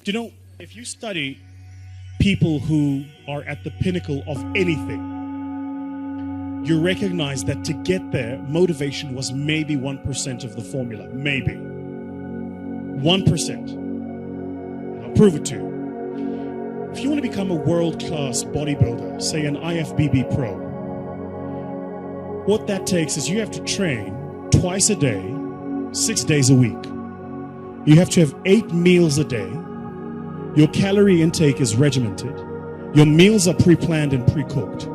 Do you know, if you study people who are at the pinnacle of anything, you recognize that to get there, motivation was maybe 1% of the formula. Maybe. 1%. And I'll prove it to you. If you want to become a world-class bodybuilder, say an IFBB pro, what that takes is you have to train twice a day, 6 days a week. You have to have 8 meals a day. Your calorie intake is regimented. Your meals are pre-planned and pre-cooked.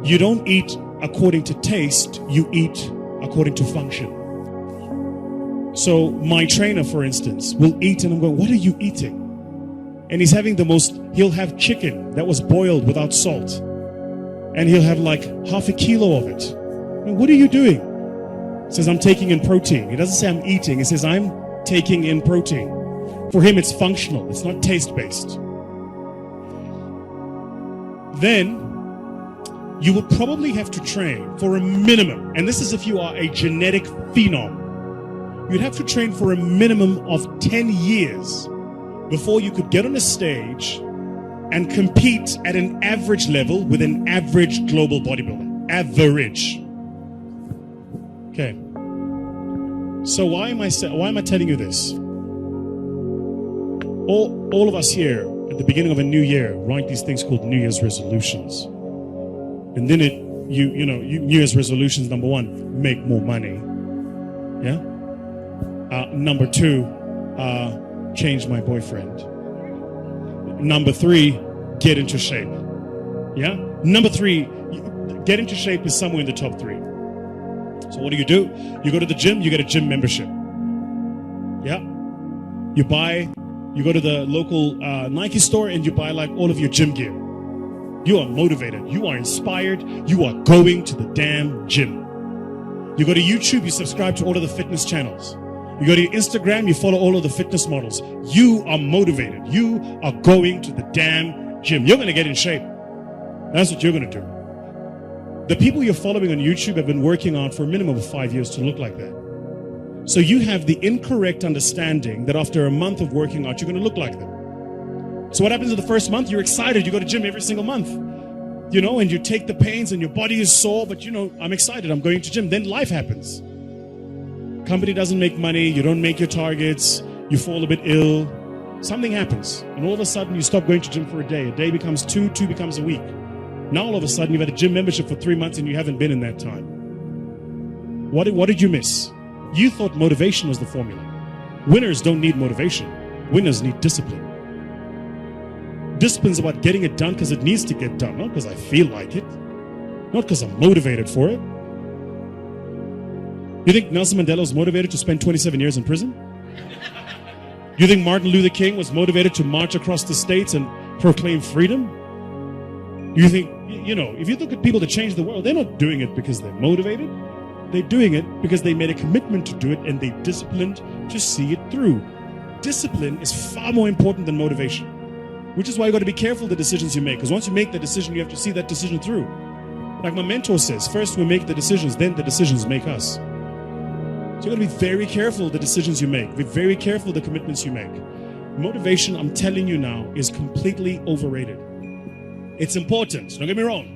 You don't eat according to taste, you eat according to function. So my trainer, for instance, will eat and I'm going, what are you eating? And he's having he'll have chicken that was boiled without salt. And he'll have like half a kilo of it. And what are you doing? He says, I'm taking in protein. He doesn't say I'm eating, he says, I'm taking in protein. For him, it's functional, it's not taste-based. Then, you will probably have to train for a minimum, and this is if you are a genetic phenom, you'd have to train for a minimum of 10 years before you could get on a stage and compete at an average level with an average global bodybuilder. Average. Okay. So why am I telling you this? All of us here at the beginning of a new year write these things called New Year's resolutions. And then New Year's resolutions, number 1, make more money. Yeah? Number 2, change my boyfriend. Number 3, get into shape. Yeah? Number 3, get into shape is somewhere in the top 3. So what do? You go to the gym, you get a gym membership. Yeah? You go to the local Nike store and you buy like all of your gym gear. You are motivated. You are inspired. You are going to the damn gym. You go to YouTube, you subscribe to all of the fitness channels. You go to your Instagram, you follow all of the fitness models. You are motivated. You are going to the damn gym. You're going to get in shape. That's what you're going to do. The people you're following on YouTube have been working on for a minimum of 5 years to look like that. So you have the incorrect understanding that after a month of working out, you're going to look like them. So what happens in the first month? You're excited. You go to gym every single month. And you take the pains and your body is sore, but I'm excited. I'm going to gym. Then life happens. Company doesn't make money. You don't make your targets. You fall a bit ill. Something happens. And all of a sudden you stop going to gym for a day. A day becomes 2, 2 becomes a week. Now all of a sudden you've had a gym membership for 3 months and you haven't been in that time. What did you miss? You thought motivation was the formula. Winners don't need motivation. Winners need discipline. Discipline's about getting it done because it needs to get done, not because I feel like it, not because I'm motivated for it. You think Nelson Mandela was motivated to spend 27 years in prison? You think Martin Luther King was motivated to march across the states and proclaim freedom? You think, if you look at people that change the world, they're not doing it because they're motivated. They're doing it because they made a commitment to do it and they disciplined to see it through. Discipline is far more important than motivation, which is why you got to be careful the decisions you make. Because once you make the decision, you have to see that decision through. Like my mentor says, first we make the decisions, then the decisions make us. So you got to be very careful the decisions you make. Be very careful the commitments you make. Motivation, I'm telling you now, is completely overrated. It's important. Don't get me wrong.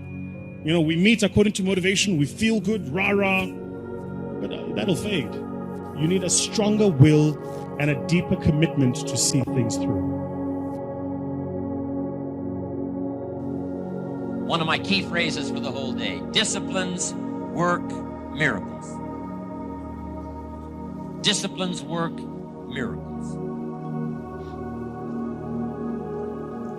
We meet according to motivation. We feel good, rah-rah. But that'll fade. You need a stronger will and a deeper commitment to see things through. One of my key phrases for the whole day: disciplines work miracles. Disciplines work miracles.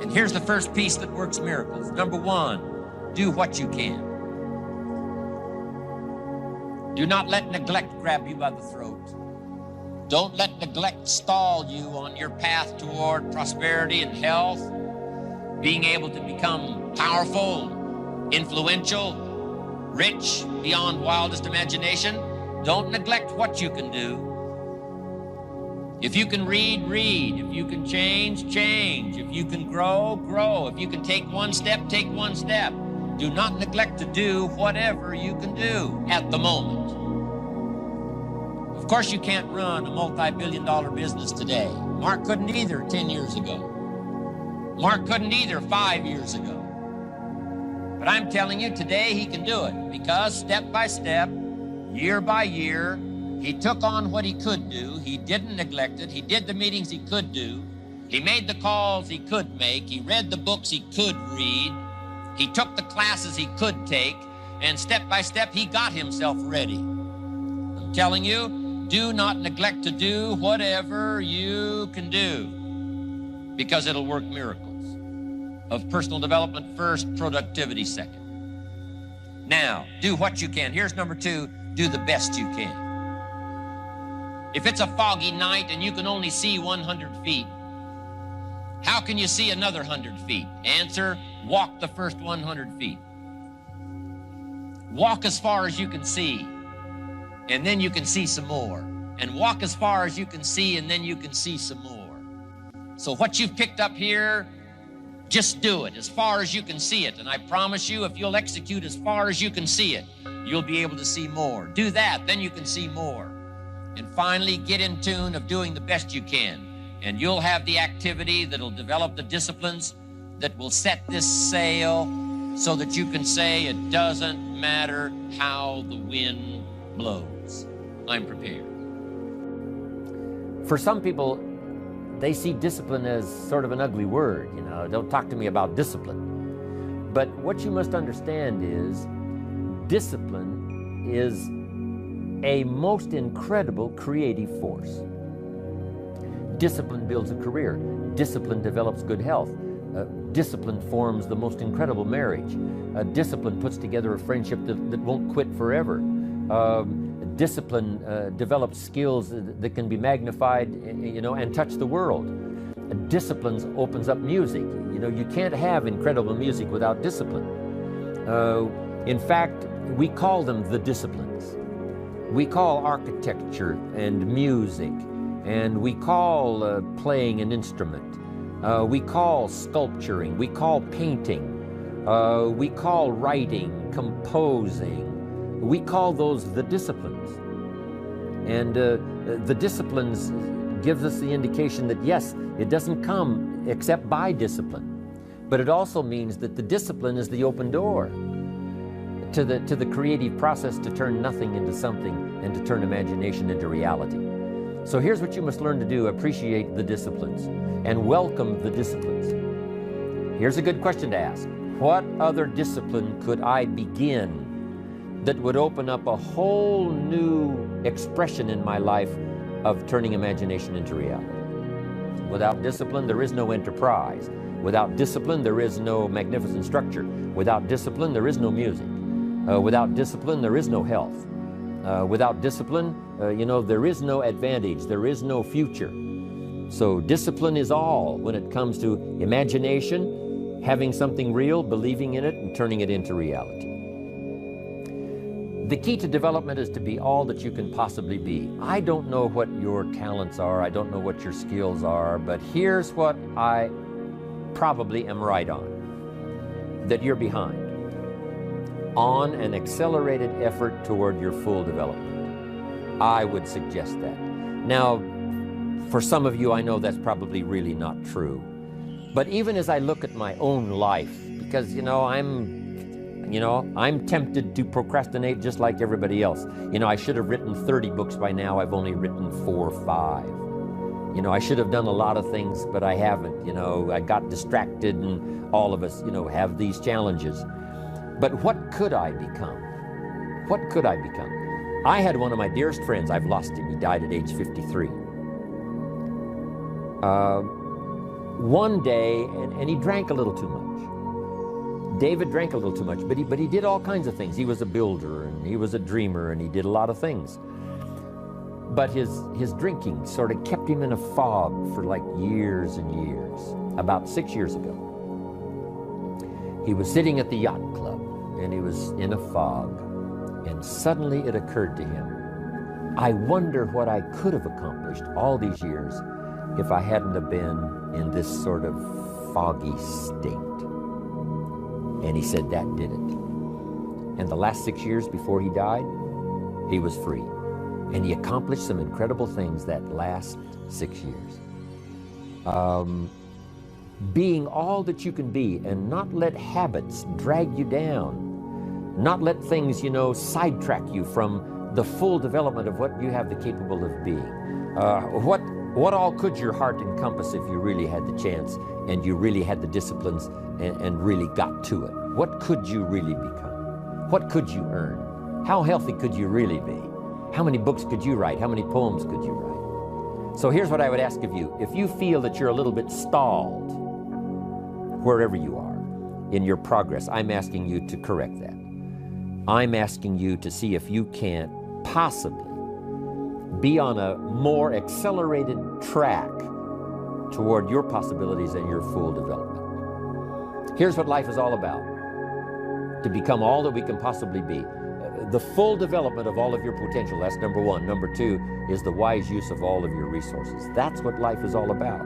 And here's the first piece that works miracles. Number 1, do what you can. Do not let neglect grab you by the throat. Don't let neglect stall you on your path toward prosperity and health, being able to become powerful, influential, rich beyond wildest imagination. Don't neglect what you can do. If you can read, read. If you can change, change. If you can grow, grow. If you can take one step, take one step. Do not neglect to do whatever you can do at the moment. course, you can't run a multi-billion-dollar business today. Mark couldn't either 10 years ago. Mark couldn't either 5 years ago. But I'm telling you, today he can do it because step by step, year by year, he took on what he could do. He didn't neglect it. He did the meetings he could do. He made the calls he could make. He read the books he could read. He took the classes he could take. And step by step, he got himself ready. I'm telling you, do not neglect to do whatever you can do because it'll work miracles. Of personal development first, productivity second. Now, do what you can. Here's number 2, do the best you can. If it's a foggy night and you can only see 100 feet, how can you see another 100 feet? Answer, walk the first 100 feet. Walk as far as you can see, and then you can see some more. And walk as far as you can see, and then you can see some more. So what you've picked up here, just do it as far as you can see it. And I promise you, if you'll execute as far as you can see it, you'll be able to see more. Do that, then you can see more. And finally, get in tune of doing the best you can. And you'll have the activity that'll develop the disciplines that will set this sail so that you can say it doesn't matter how the wind blows. I'm prepared. For some people, they see discipline as sort of an ugly word. You know, don't talk to me about discipline. But what you must understand is discipline is a most incredible creative force. Discipline builds a career. Discipline develops good health. Discipline forms the most incredible marriage. Discipline puts together a friendship that won't quit forever. Discipline develops skills that can be magnified, you know, and touch the world. Discipline opens up music. You know, you can't have incredible music without discipline. In fact, we call them the disciplines. We call architecture and music, and we call playing an instrument. We call sculpturing, we call painting, we call writing, composing. We call those the disciplines. And the disciplines gives us the indication that yes, it doesn't come except by discipline. But it also means that the discipline is the open door to the creative process to turn nothing into something and to turn imagination into reality. So here's what you must learn to do: appreciate the disciplines and welcome the disciplines. Here's a good question to ask. What other discipline could I begin that would open up a whole new expression in my life of turning imagination into reality? Without discipline, there is no enterprise. Without discipline, there is no magnificent structure. Without discipline, there is no music. Without discipline, there is no health. Without discipline, you know, there is no advantage, there is no future. So discipline is all when it comes to imagination, having something real, believing in it, and turning it into reality. The key to development is to be all that you can possibly be. I don't know what your talents are, I don't know what your skills are, but here's what I probably am right on, that you're behind on an accelerated effort toward your full development. I would suggest that. Now, for some of you, I know that's probably really not true. But even as I look at my own life, because, you know, I'm tempted to procrastinate just like everybody else. You know, I should have written 30 books by now. I've only written 4 or 5. You know, I should have done a lot of things, but I haven't. You know, I got distracted, and all of us, you know, have these challenges. But what could I become? What could I become? I had one of my dearest friends. I've lost him. He died at age 53. One day, and he drank a little too much. David drank a little too much, but he did all kinds of things. He was a builder, and he was a dreamer, and he did a lot of things. But his drinking sort of kept him in a fog for like years and years. About 6 years ago, he was sitting at the yacht club, and he was in a fog, and suddenly it occurred to him, I wonder what I could have accomplished all these years if I hadn't have been in this sort of foggy state. And he said that did it. And the last 6 years before he died, he was free. And he accomplished some incredible things that last 6 years. Being all that you can be and not let habits drag you down. Not let things, sidetrack you from the full development of what you have the capable of being. What all could your heart encompass if you really had the chance and you really had the disciplines and really got to it? What could you really become? What could you earn? How healthy could you really be? How many books could you write? How many poems could you write? So here's what I would ask of you. If you feel that you're a little bit stalled, wherever you are in your progress, I'm asking you to correct that. I'm asking you to see if you can't possibly be on a more accelerated track toward your possibilities and your full development. Here's what life is all about: to become all that we can possibly be. The full development of all of your potential, that's number one. Number two is the wise use of all of your resources. That's what life is all about.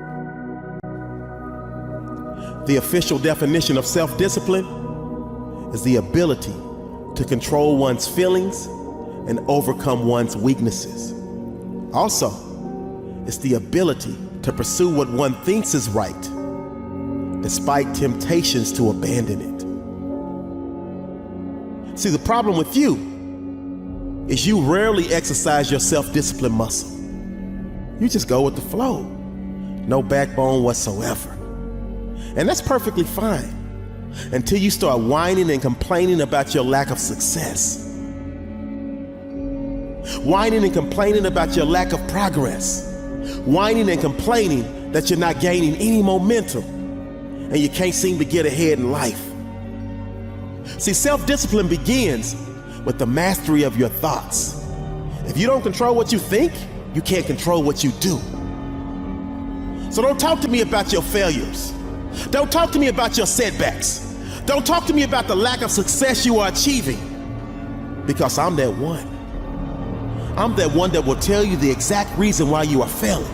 The official definition of self-discipline is the ability to control one's feelings and overcome one's weaknesses. Also, it's the ability to pursue what one thinks is right, despite temptations to abandon it. See, the problem with you is you rarely exercise your self-discipline muscle. You just go with the flow, no backbone whatsoever. And that's perfectly fine until you start whining and complaining about your lack of success. Whining and complaining about your lack of progress. Whining and complaining that you're not gaining any momentum and you can't seem to get ahead in life. See, self-discipline begins with the mastery of your thoughts. If you don't control what you think, you can't control what you do. So don't talk to me about your failures. Don't talk to me about your setbacks. Don't talk to me about the lack of success you are achieving, because I'm that one. I'm that one that will tell you the exact reason why you are failing.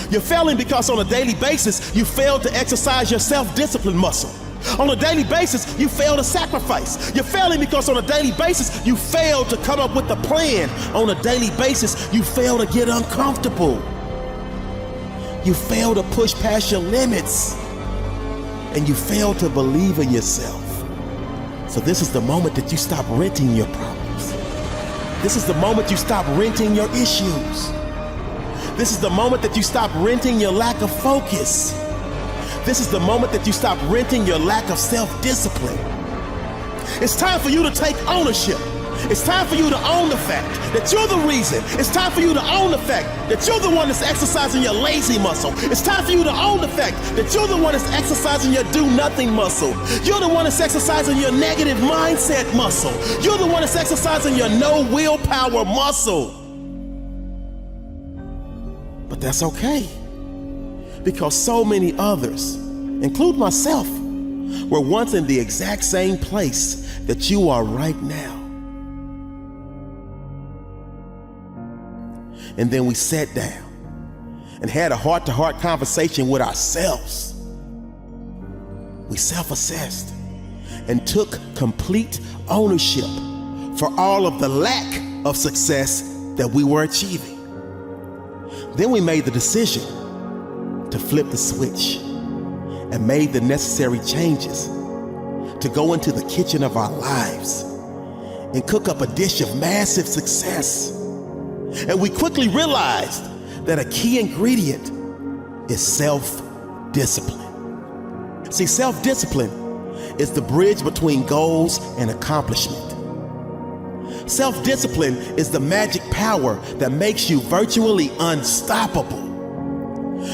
You're failing because on a daily basis, you fail to exercise your self-discipline muscle. On a daily basis, you fail to sacrifice. You're failing because on a daily basis, you fail to come up with a plan. On a daily basis, you fail to get uncomfortable. You fail to push past your limits. And you fail to believe in yourself. So this is the moment that you stop renting your problems. This is the moment you stop renting your issues. This is the moment that you stop renting your lack of focus. This is the moment that you stop renting your lack of self-discipline. It's time for you to take ownership. It's time for you to own the fact that you're the reason. It's time for you to own the fact that you're the one that's exercising your lazy muscle. It's time for you to own the fact that you're the one that's exercising your do-nothing muscle. You're the one that's exercising your negative mindset muscle. You're the one that's exercising your no willpower muscle. But that's okay, because so many others, including myself, were once in the exact same place that you are right now. And then we sat down and had a heart-to-heart conversation with ourselves. We self-assessed and took complete ownership for all of the lack of success that we were achieving. Then we made the decision to flip the switch and made the necessary changes to go into the kitchen of our lives and cook up a dish of massive success. And we quickly realized that a key ingredient is self-discipline. See, self-discipline is the bridge between goals and accomplishment. Self-discipline is the magic power that makes you virtually unstoppable.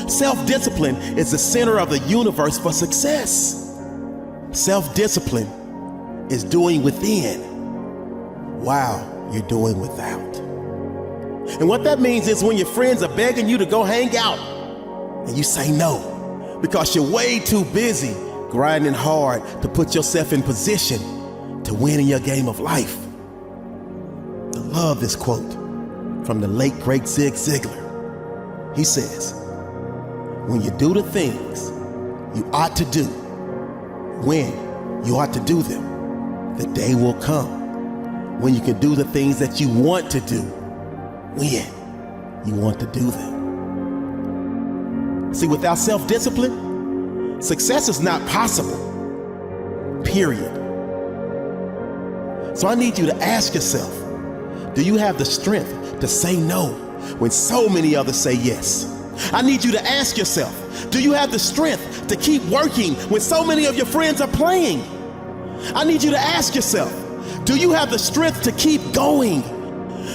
Self-discipline is the center of the universe for success. Self-discipline is doing within while you're doing without. And what that means is when your friends are begging you to go hang out and you say no because you're way too busy grinding hard to put yourself in position to win in your game of life. I love this quote from the late great Zig Ziglar. He says, "When you do the things you ought to do, when you ought to do them, the day will come when you can do the things that you want to do when you want to do them. See, without self-discipline, success is not possible, period. So I need you to ask yourself, do you have the strength to say no when so many others say yes? I need you to ask yourself, do you have the strength to keep working when so many of your friends are playing? I need you to ask yourself, do you have the strength to keep going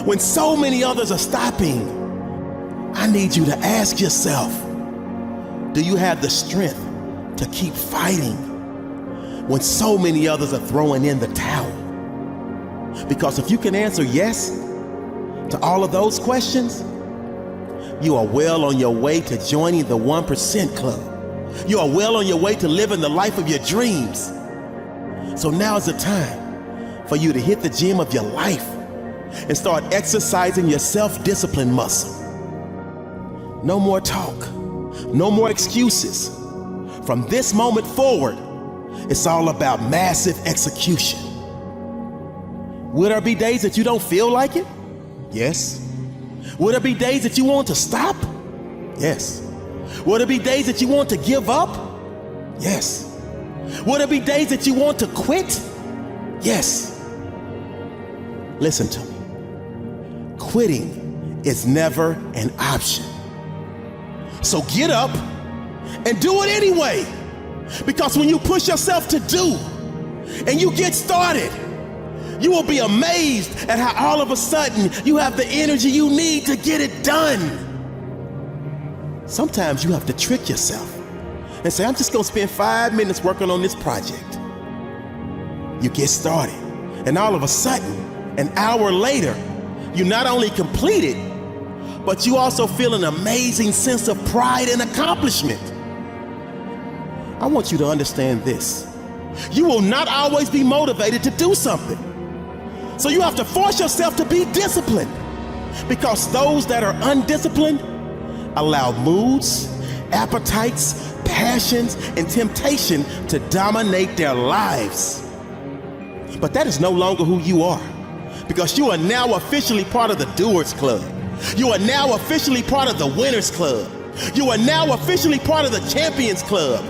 when so many others are stopping? I need you to ask yourself, do you have the strength to keep fighting when so many others are throwing in the towel? Because if you can answer yes to all of those questions, you are well on your way to joining the 1% club. You are well on your way to living the life of your dreams. So now is the time for you to hit the gym of your life and start exercising your self-discipline muscle. No more talk, no more excuses. From this moment forward, it's all about massive execution. Will there be days that you don't feel like it? Yes. Will there be days that you want to stop? Yes. Will there be days that you want to give up? Yes. Will there be days that you want to quit? Yes. Listen to me. Quitting is never an option. So get up and do it anyway. Because when you push yourself to do and you get started, you will be amazed at how all of a sudden you have the energy you need to get it done. Sometimes you have to trick yourself and say, I'm just gonna spend 5 minutes working on this project. You get started, and all of a sudden, an hour later, you not only complete it, but you also feel an amazing sense of pride and accomplishment. I want you to understand this. You will not always be motivated to do something. So you have to force yourself to be disciplined, because those that are undisciplined allow moods, appetites, passions, and temptation to dominate their lives. But that is no longer who you are, because you are now officially part of the Doers Club. You are now officially part of the Winners Club. You are now officially part of the Champions Club.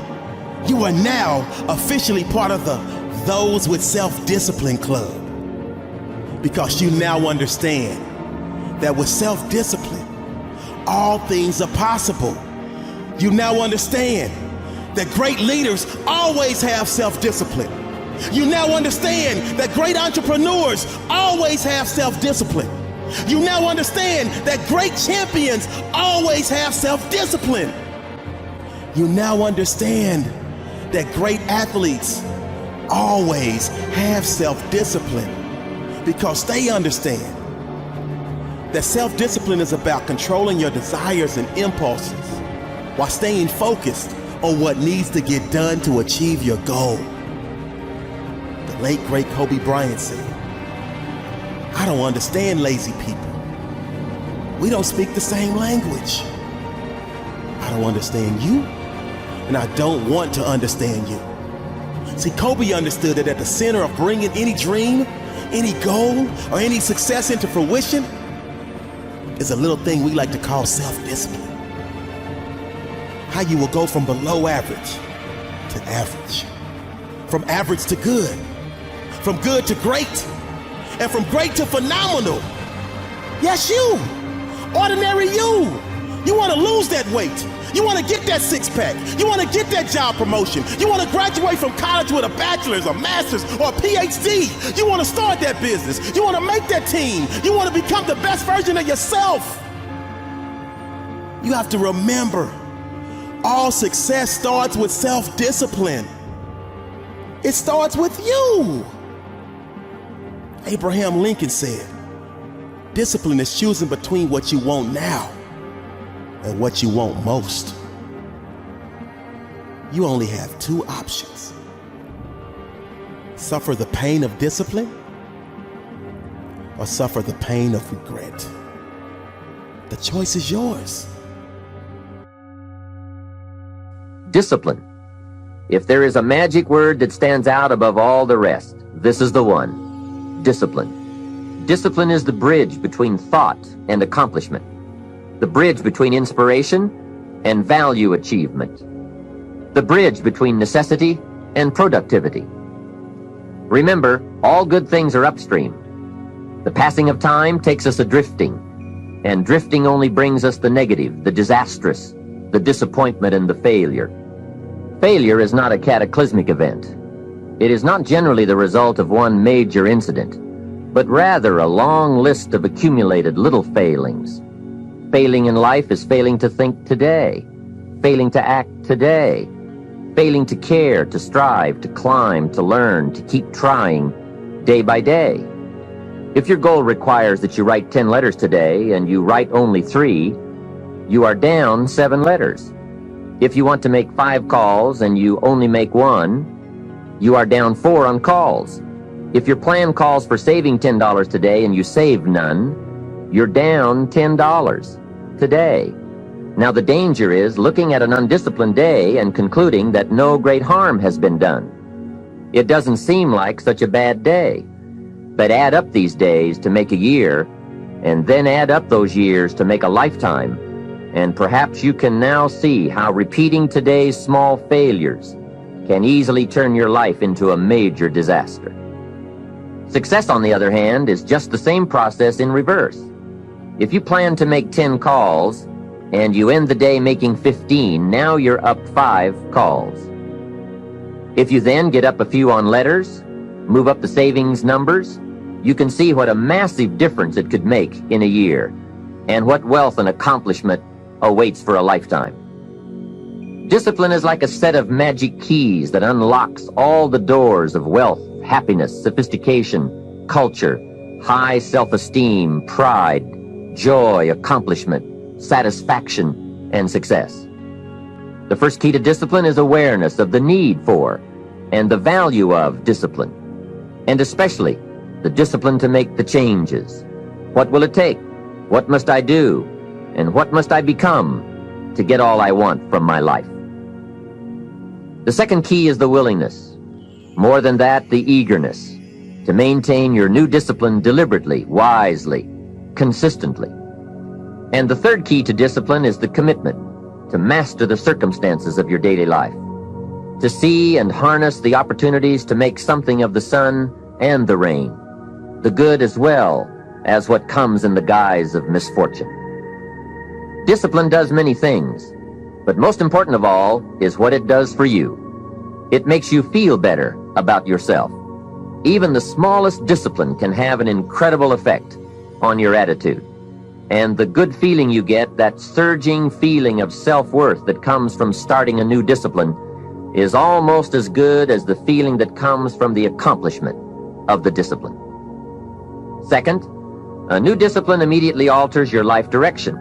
You are now officially part of the Those with Self-Discipline Club. Because you now understand that with self-discipline, all things are possible. You now understand that great leaders always have self-discipline. You now understand that great entrepreneurs always have self-discipline. You now understand that great champions always have self-discipline. You now understand that great athletes always have self-discipline, because they understand that self-discipline is about controlling your desires and impulses while staying focused on what needs to get done to achieve your goal. The late, great Kobe Bryant said, I don't understand lazy people. We don't speak the same language. I don't understand you, and I don't want to understand you. See, Kobe understood that at the center of bringing any dream, any goal, or any success into fruition is a little thing we like to call self-discipline. How you will go from below average to average, from average to good, from good to great, and from great to phenomenal. Yes, you, ordinary you. You want to lose that weight. You want to get that six-pack. You want to get that job promotion. You want to graduate from college with a bachelor's, a master's, or a PhD. You want to start that business. You want to make that team. You want to become the best version of yourself. You have to remember, all success starts with self-discipline. It starts with you. Abraham Lincoln said, discipline is choosing between what you want now and what you want most. You only have two options. Suffer the pain of discipline or suffer the pain of regret. The choice is yours. Discipline. If there is a magic word that stands out above all the rest, this is the one. Discipline. Discipline is the bridge between thought and accomplishment, the bridge between inspiration and value achievement, the bridge between necessity and productivity. Remember, all good things are upstream. The passing of time takes us adrifting, and drifting only brings us the negative, the disastrous, the disappointment, and the failure. Failure is not a cataclysmic event. It is not generally the result of one major incident, but rather a long list of accumulated little failings. Failing in life is failing to think today, failing to act today, failing to care, to strive, to climb, to learn, to keep trying day by day. If your goal requires that you write 10 letters today and you write only 3, you are down 7 letters. If you want to make 5 calls and you only make 1, you are down 4 on calls. If your plan calls for saving $10 today and you save none, you're down $10 today. Now the danger is looking at an undisciplined day and concluding that no great harm has been done. It doesn't seem like such a bad day. But add up these days to make a year, and then add up those years to make a lifetime, and perhaps you can now see how repeating today's small failures can easily turn your life into a major disaster. Success, on the other hand, is just the same process in reverse. If you plan to make 10 calls, and you end the day making 15, now you're up 5 calls. If you then get up a few on letters, move up the savings numbers, you can see what a massive difference it could make in a year, and what wealth and accomplishment awaits for a lifetime. Discipline is like a set of magic keys that unlocks all the doors of wealth, happiness, sophistication, culture, high self-esteem, pride, joy, accomplishment, satisfaction, and success. The first key to discipline is awareness of the need for and the value of discipline, and especially the discipline to make the changes. What will it take? What must I do? And what must I become to get all I want from my life? The second key is the willingness. More than that, the eagerness to maintain your new discipline deliberately, wisely, consistently. And the third key to discipline is the commitment to master the circumstances of your daily life, to see and harness the opportunities to make something of the sun and the rain, the good as well as what comes in the guise of misfortune. Discipline does many things, but most important of all is what it does for you. It makes you feel better about yourself. Even the smallest discipline can have an incredible effect on your attitude. And the good feeling you get, that surging feeling of self-worth that comes from starting a new discipline, is almost as good as the feeling that comes from the accomplishment of the discipline. Second, a new discipline immediately alters your life direction.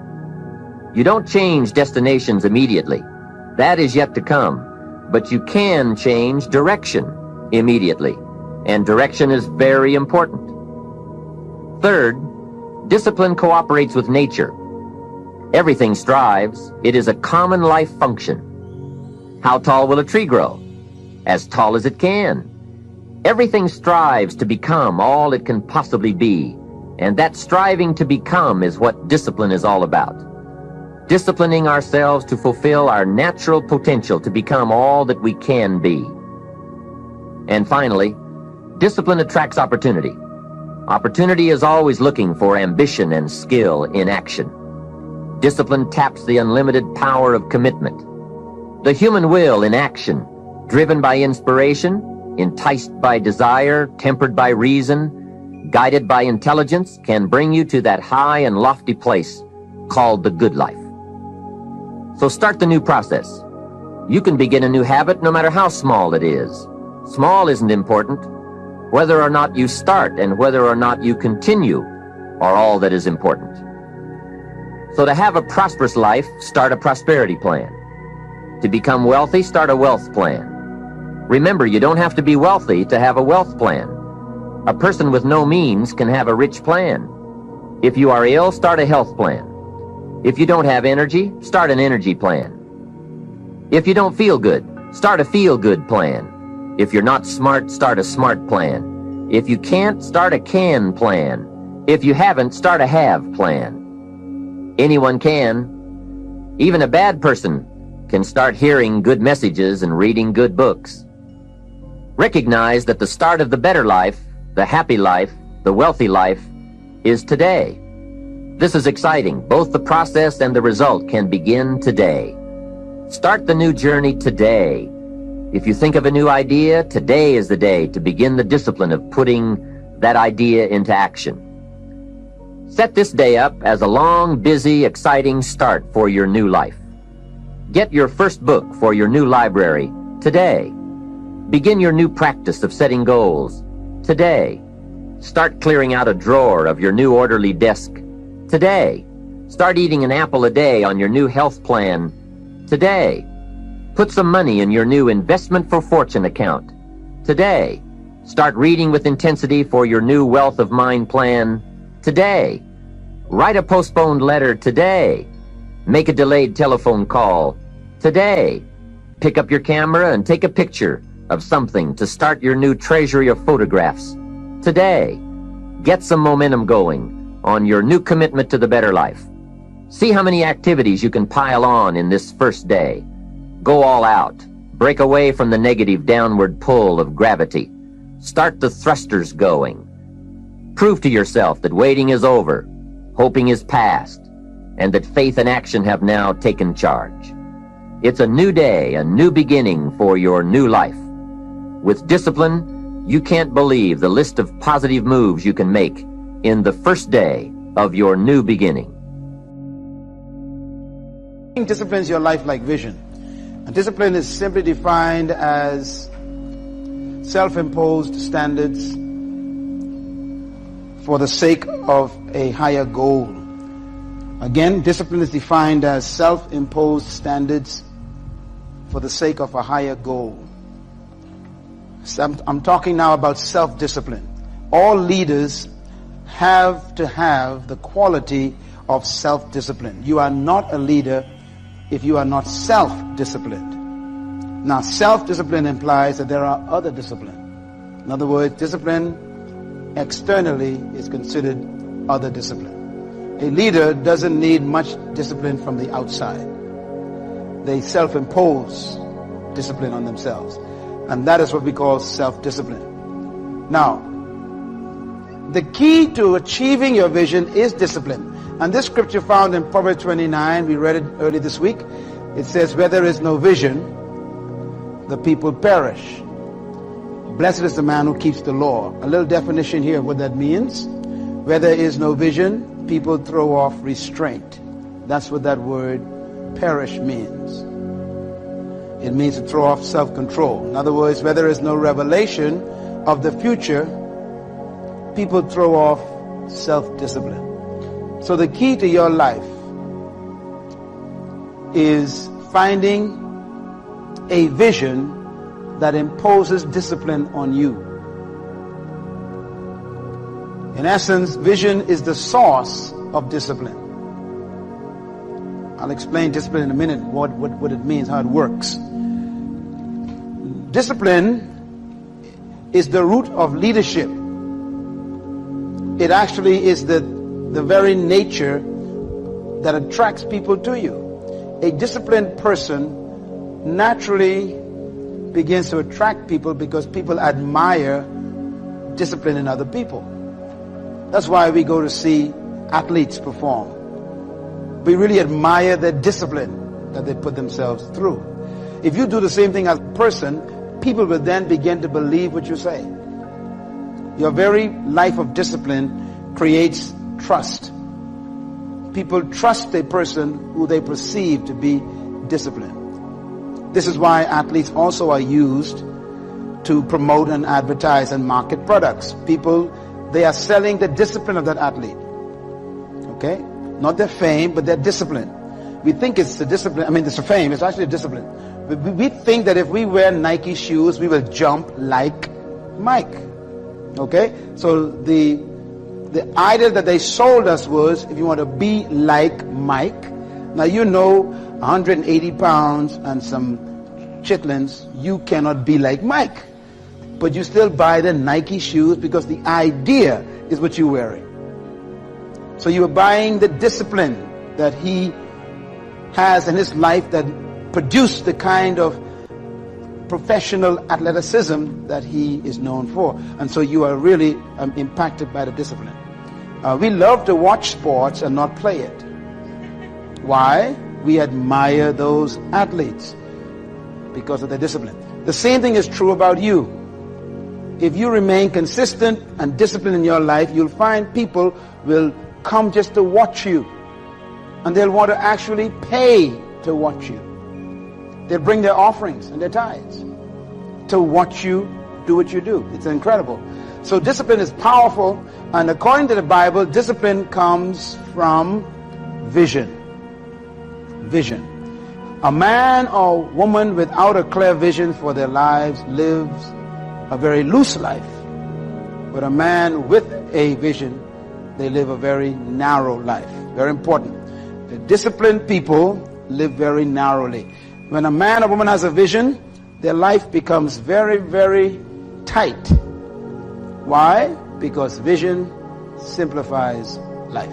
You don't change destinations immediately. That is yet to come. But you can change direction immediately. And direction is very important. Third, discipline cooperates with nature. Everything strives. It is a common life function. How tall will a tree grow? As tall as it can. Everything strives to become all it can possibly be, and that striving to become is what discipline is all about. Disciplining ourselves to fulfill our natural potential to become all that we can be. And finally, discipline attracts opportunity. Opportunity is always looking for ambition and skill in action. Discipline taps the unlimited power of commitment. The human will in action, driven by inspiration, enticed by desire, tempered by reason, guided by intelligence, can bring you to that high and lofty place called the good life. So start the new process. You can begin a new habit no matter how small it is. Small isn't important. Whether or not you start and whether or not you continue are all that is important. So to have a prosperous life, start a prosperity plan. To become wealthy, start a wealth plan. Remember, you don't have to be wealthy to have a wealth plan. A person with no means can have a rich plan. If you are ill, start a health plan. If you don't have energy, start an energy plan. If you don't feel good, start a feel-good plan. If you're not smart, start a smart plan. If you can't, start a can plan. If you haven't, start a have plan. Anyone can. Even a bad person can start hearing good messages and reading good books. Recognize that the start of the better life, the happy life, the wealthy life, is today. This is exciting. Both the process and the result can begin today. Start the new journey today. If you think of a new idea, today is the day to begin the discipline of putting that idea into action. Set this day up as a long, busy, exciting start for your new life. Get your first book for your new library today. Begin your new practice of setting goals today. Start clearing out a drawer of your new orderly desk today. Start eating an apple a day on your new health plan today. Put some money in your new investment for fortune account today. Start reading with intensity for your new wealth of mind plan today. Write a postponed letter today. Make a delayed telephone call today. Pick up your camera and take a picture of something to start your new treasury of photographs today. Get some momentum going on your new commitment to the better life. See how many activities you can pile on in this first day. Go all out. Break away from the negative downward pull of gravity. Start the thrusters going. Prove to yourself that waiting is over, hoping is past, and that faith and action have now taken charge. It's a new day, a new beginning for your new life. With discipline, you can't believe the list of positive moves you can make in the first day of your new beginning. Disciplines your life like vision. And discipline is simply defined as self-imposed standards for the sake of a higher goal. Again, discipline is defined as self-imposed standards for the sake of a higher goal. So I'm talking now about self-discipline. All leaders have to have the quality of self-discipline. You are not a leader if you are not self-disciplined. Now, self-discipline implies that there are other discipline. In other words, discipline externally is considered other discipline. A leader doesn't need much discipline from the outside. They self-impose discipline on themselves. And that is what we call self-discipline. Now, the key to achieving your vision is discipline. And this scripture found in Proverbs 29, we read it early this week. It says, where there is no vision, the people perish. Blessed is the man who keeps the law. A little definition here of what that means. Where there is no vision, people throw off restraint. That's what that word perish means. It means to throw off self-control. In other words, where there is no revelation of the future, people throw off self-discipline. So the key to your life is finding a vision that imposes discipline on you. In essence, vision is the source of discipline. I'll explain discipline in a minute, what it means, how it works. Discipline is the root of leadership. It actually is the very nature that attracts people to you. A disciplined person naturally begins to attract people because people admire discipline in other people. That's why we go to see athletes perform. We really admire their discipline that they put themselves through. If you do the same thing as a person, people will then begin to believe what you say. Your very life of discipline creates trust. People trust a person who they perceive to be disciplined. This is why athletes also are used to promote and advertise and market products. People, they are selling the discipline of that athlete. Okay? Not their fame, but their discipline. We think it's the discipline, it's the fame, it's actually a discipline. We think that if we wear Nike shoes, we will jump like Mike. Okay? So the idea that they sold us was, if you want to be like Mike, now you know 180 pounds and some chitlins, you cannot be like Mike. But you still buy the Nike shoes because the idea is what you're wearing. So you are buying the discipline that he has in his life that produced the kind of professional athleticism that he is known for. And so you are really impacted by the discipline. We love to watch sports and not play it. Why? We admire those athletes because of their discipline. The same thing is true about you. If you remain consistent and disciplined in your life, you'll find people will come just to watch you. And they'll want to actually pay to watch you. They'll bring their offerings and their tithes to watch you do what you do. It's incredible. So discipline is powerful, and according to the Bible, discipline comes from vision. Vision. A man or woman without a clear vision for their lives lives a very loose life. But a man with a vision, they live a very narrow life. Very important. The disciplined people live very narrowly. When a man or woman has a vision, their life becomes very, very tight. Why? Because vision simplifies life.